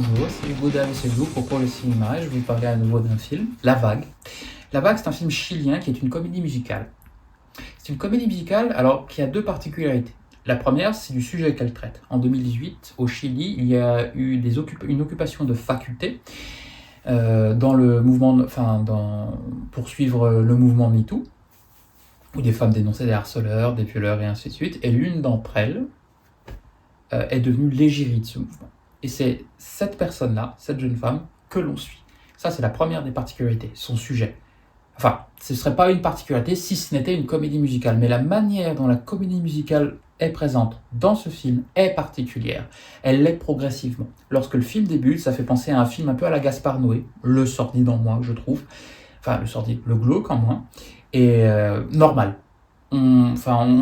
toujours, c'est Hugo Davesedo pour le cinéma et je vais vous parler à nouveau d'un film, La Vague. La Vague, c'est un film chilien qui est une comédie musicale. C'est une comédie musicale alors qui a deux particularités. La première, c'est du sujet qu'elle traite. En 2018, au Chili, il y a eu une occupation de facultés dans le mouvement, pour suivre le mouvement MeToo, où des femmes dénonçaient des harceleurs, des violeurs et ainsi de suite. Et l'une d'entre elles est devenue l'égérie de ce mouvement. Et c'est cette personne-là, cette jeune femme, que l'on suit. Ça, c'est la première des particularités, son sujet. Enfin, ce ne serait pas une particularité si ce n'était une comédie musicale, mais la manière dont la comédie musicale est présente dans ce film est particulière. Elle l'est progressivement. Lorsque le film débute, ça fait penser à un film un peu à la Gaspard Noé, le sordide en moins, je trouve. Enfin, le glauque en moins. Et normal. On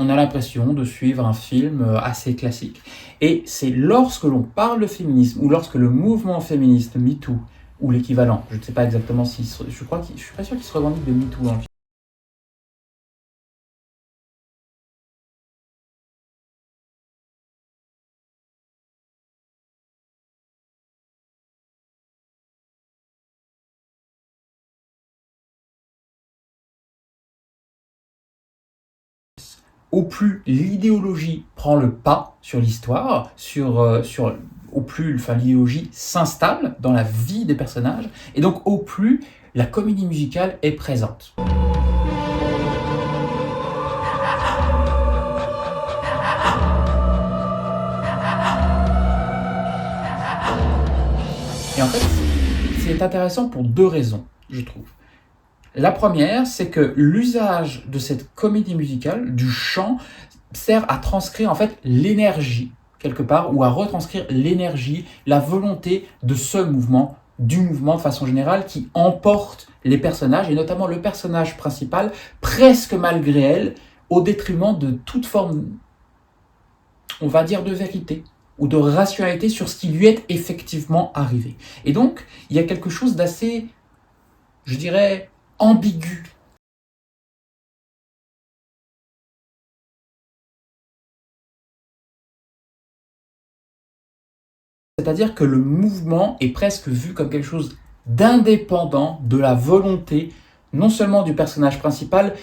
a l'impression de suivre un film assez classique. Et c'est lorsque l'on parle de féminisme, ou lorsque le mouvement féministe MeToo, ou l'équivalent, je ne sais pas exactement je suis pas sûr qu'il se revendique de MeToo dans le film. Au plus l'idéologie prend le pas sur l'histoire, au plus l'idéologie s'installe dans la vie des personnages, et donc au plus la comédie musicale est présente. Et en fait, c'est intéressant pour deux raisons, je trouve. La première, c'est que l'usage de cette comédie musicale, du chant, sert à transcrire en fait l'énergie, quelque part, ou à retranscrire l'énergie, la volonté de ce mouvement, du mouvement de façon générale, qui emporte les personnages, et notamment le personnage principal, presque malgré elle, au détriment de toute forme, on va dire, de vérité ou de rationalité sur ce qui lui est effectivement arrivé. Et donc, il y a quelque chose d'assez, je dirais, ambigu. C'est-à-dire que le mouvement est presque vu comme quelque chose d'indépendant de la volonté, non seulement du personnage principal,